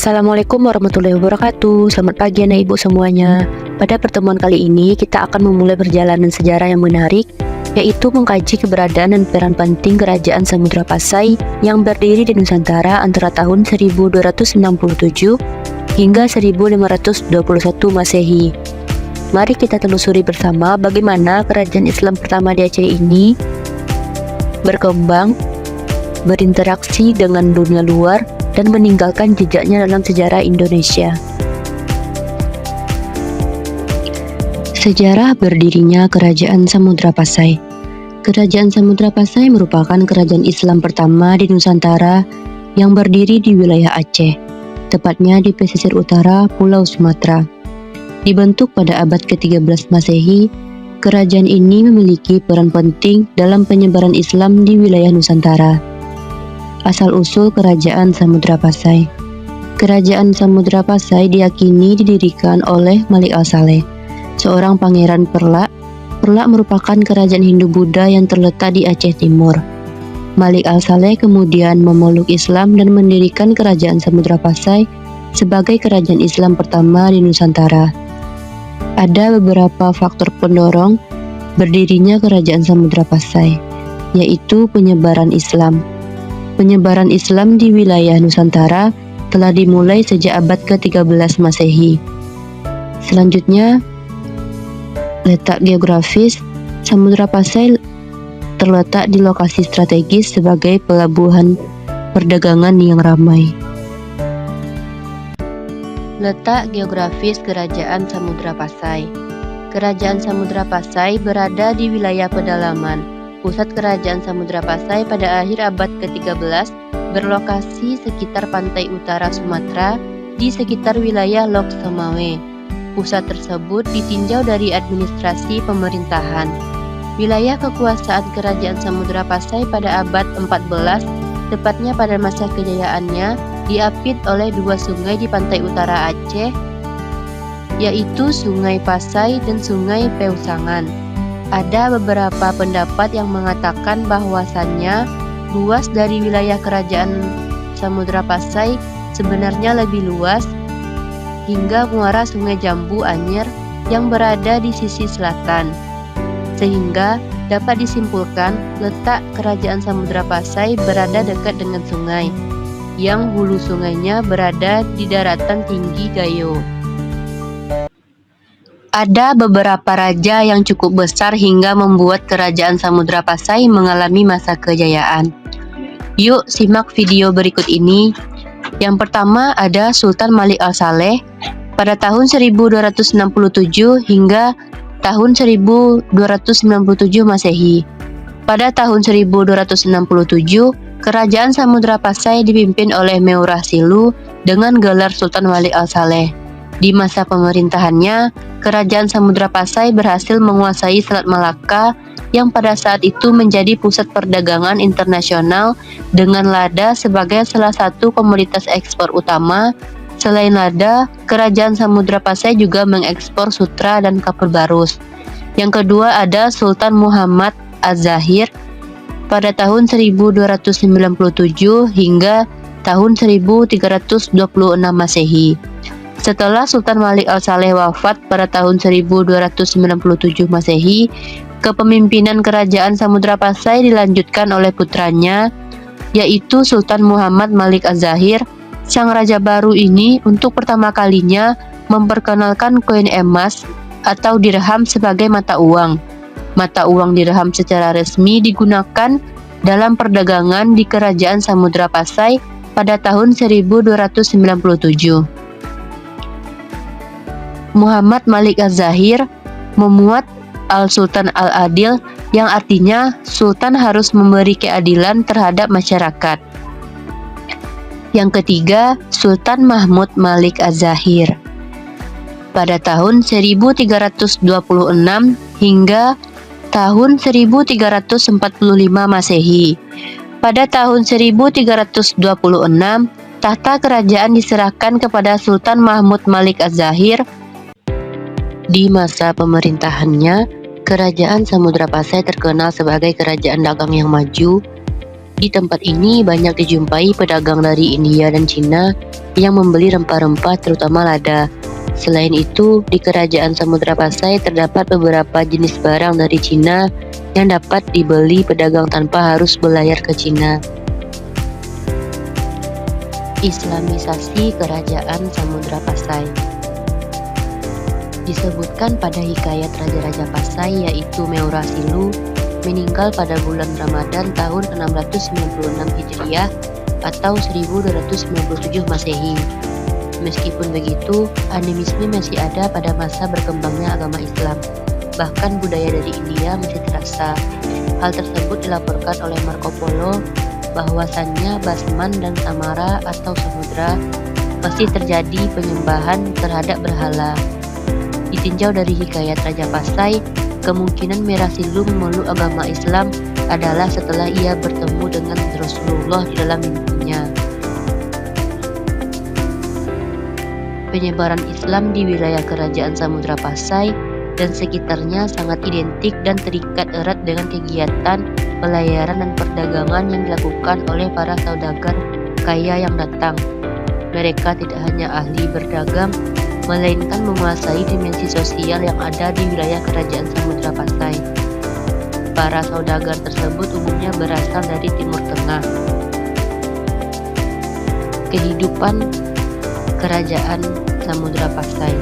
Assalamualaikum warahmatullahi wabarakatuh. Selamat pagi anak ibu semuanya. Pada pertemuan kali ini kita akan memulai perjalanan sejarah yang menarik, yaitu mengkaji keberadaan dan peran penting Kerajaan Samudra Pasai yang berdiri di Nusantara antara tahun 1267 hingga 1521 Masehi. Mari kita telusuri bersama bagaimana kerajaan Islam pertama di Aceh ini berkembang, berinteraksi dengan dunia luar, dan meninggalkan jejaknya dalam sejarah Indonesia. Sejarah berdirinya Kerajaan Samudra Pasai. Kerajaan Samudra Pasai merupakan kerajaan Islam pertama di Nusantara yang berdiri di wilayah Aceh, tepatnya di pesisir utara Pulau Sumatera. Dibentuk pada abad ke-13 Masehi, kerajaan ini memiliki peran penting dalam penyebaran Islam di wilayah Nusantara. Asal-usul Kerajaan Samudra Pasai. Kerajaan Samudra Pasai diyakini didirikan oleh Malik Al-Saleh, seorang pangeran Perlak. Perlak merupakan kerajaan Hindu-Buddha yang terletak di Aceh Timur. Malik Al-Saleh kemudian memeluk Islam dan mendirikan Kerajaan Samudra Pasai sebagai kerajaan Islam pertama di Nusantara. Ada beberapa faktor pendorong berdirinya Kerajaan Samudra Pasai, yaitu penyebaran Islam. Penyebaran Islam di wilayah Nusantara telah dimulai sejak abad ke-13 Masehi. Selanjutnya, letak geografis. Samudra Pasai terletak di lokasi strategis sebagai pelabuhan perdagangan yang ramai. Letak geografis Kerajaan Samudra Pasai. Kerajaan Samudra Pasai berada di wilayah pedalaman. Pusat Kerajaan Samudra Pasai pada akhir abad ke-13 berlokasi sekitar pantai utara Sumatera di sekitar wilayah Lok Semawe. Pusat tersebut ditinjau dari administrasi pemerintahan. Wilayah kekuasaan Kerajaan Samudra Pasai pada abad 14, tepatnya pada masa kejayaannya, diapit oleh dua sungai di pantai utara Aceh, yaitu Sungai Pasai dan Sungai Peusangan. Ada beberapa pendapat yang mengatakan bahwasannya luas dari wilayah Kerajaan Samudra Pasai sebenarnya lebih luas hingga muara Sungai Jambu Anyer yang berada di sisi selatan. Sehingga dapat disimpulkan letak Kerajaan Samudra Pasai berada dekat dengan sungai, yang hulu sungainya berada di daratan tinggi Gayo. Ada beberapa raja yang cukup besar hingga membuat Kerajaan Samudra Pasai mengalami masa kejayaan. Yuk simak video berikut ini. Yang pertama ada Sultan Malik Al-Saleh pada tahun 1267 hingga tahun 1297 Masehi. Pada tahun 1267, Kerajaan Samudra Pasai dipimpin oleh Meurah Silu dengan gelar Sultan Malik Al-Saleh. Di masa pemerintahannya, Kerajaan Samudra Pasai berhasil menguasai Selat Malaka yang pada saat itu menjadi pusat perdagangan internasional dengan lada sebagai salah satu komoditas ekspor utama. Selain lada, Kerajaan Samudra Pasai juga mengekspor sutra dan kapur barus. Yang kedua ada Sultan Muhammad Az-Zahir pada tahun 1297 hingga tahun 1326 Masehi. Setelah Sultan Malik Al-Saleh wafat pada tahun 1297 Masehi, kepemimpinan Kerajaan Samudra Pasai dilanjutkan oleh putranya, yaitu Sultan Muhammad Malik Az-Zahir. Sang raja baru ini untuk pertama kalinya memperkenalkan koin emas atau dirham sebagai mata uang. Mata uang dirham secara resmi digunakan dalam perdagangan di Kerajaan Samudra Pasai pada tahun 1297. Muhammad Malik Az-Zahir memuat Al-Sultan Al-Adil yang artinya Sultan harus memberi keadilan terhadap masyarakat. Yang ketiga, Sultan Mahmud Malik Az-Zahir pada tahun 1326 hingga tahun 1345 Masehi. Pada tahun 1326, tahta kerajaan diserahkan kepada Sultan Mahmud Malik Az-Zahir. Di masa pemerintahannya, Kerajaan Samudra Pasai terkenal sebagai kerajaan dagang yang maju Di tempat ini banyak dijumpai pedagang dari India dan Cina yang membeli rempah-rempah terutama lada. Selain itu, di Kerajaan Samudra Pasai terdapat beberapa jenis barang dari Cina yang dapat dibeli pedagang tanpa harus berlayar ke Cina. Islamisasi Kerajaan Samudra Pasai. Disebutkan pada hikayat Raja-Raja Pasai yaitu Meurasilu meninggal pada bulan Ramadan tahun 696 Hijriah atau 1297 Masehi. Meskipun begitu, animisme masih ada pada masa berkembangnya agama Islam. Bahkan budaya dari India masih terasa. Hal tersebut dilaporkan oleh Marco Polo bahwasannya Basman dan Samara atau Samudra masih terjadi penyembahan terhadap berhala. Ditinjau dari hikayat Raja Pasai, kemungkinan Meurasilu memeluk agama Islam adalah setelah ia bertemu dengan Rasulullah di dalam mimpinya. Penyebaran Islam di wilayah Kerajaan Samudra Pasai dan sekitarnya sangat identik dan terikat erat dengan kegiatan pelayaran dan perdagangan yang dilakukan oleh para saudagar kaya yang datang. Mereka tidak hanya ahli berdagang, melainkan menguasai dimensi sosial yang ada di wilayah Kerajaan Samudra Pasai. Para saudagar tersebut umumnya berasal dari Timur Tengah. Kehidupan Kerajaan Samudra Pasai.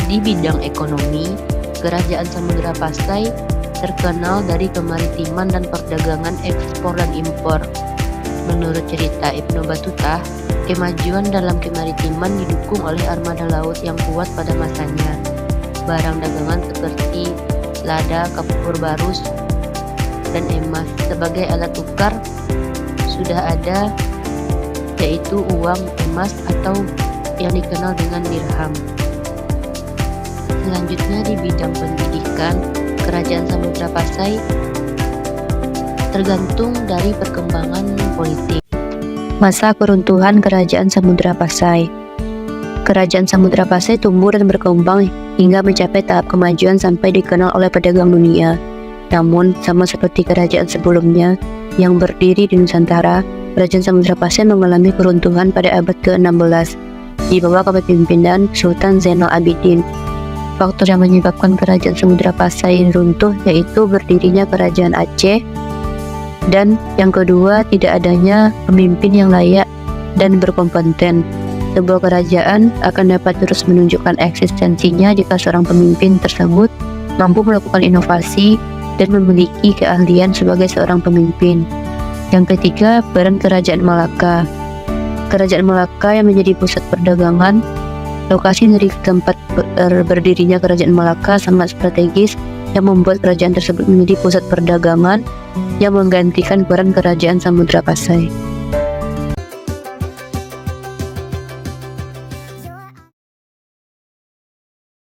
Di bidang ekonomi, Kerajaan Samudra Pasai terkenal dari kemaritiman dan perdagangan ekspor dan impor. Menurut cerita Ibnu Battuta, kemajuan dalam kemaritiman didukung oleh armada laut yang kuat pada masanya. Barang dagangan seperti lada, kapur barus, dan emas sebagai alat tukar sudah ada, yaitu uang emas atau yang dikenal dengan dirham. Selanjutnya di bidang pendidikan, Kerajaan Samudra Pasai tergantung dari perkembangan politik. Masa keruntuhan Kerajaan Samudra Pasai. Kerajaan Samudra Pasai tumbuh dan berkembang hingga mencapai tahap kemajuan sampai dikenal oleh pedagang dunia. Namun, sama seperti kerajaan sebelumnya yang berdiri di Nusantara, Kerajaan Samudra Pasai mengalami keruntuhan pada abad ke-16 di bawah kepemimpinan Sultan Zainal Abidin. Faktor yang menyebabkan Kerajaan Samudra Pasai runtuh yaitu berdirinya Kerajaan Aceh, dan yang kedua tidak adanya pemimpin yang layak dan berkompeten. Sebuah kerajaan akan dapat terus menunjukkan eksistensinya jika seorang pemimpin tersebut mampu melakukan inovasi dan memiliki keahlian sebagai seorang pemimpin. Yang ketiga, peran Kerajaan Malaka. Kerajaan Malaka yang menjadi pusat perdagangan. Lokasi dari tempat berdirinya Kerajaan Malaka sangat strategis yang membuat kerajaan tersebut menjadi pusat perdagangan yang menggantikan peran Kerajaan Samudra Pasai.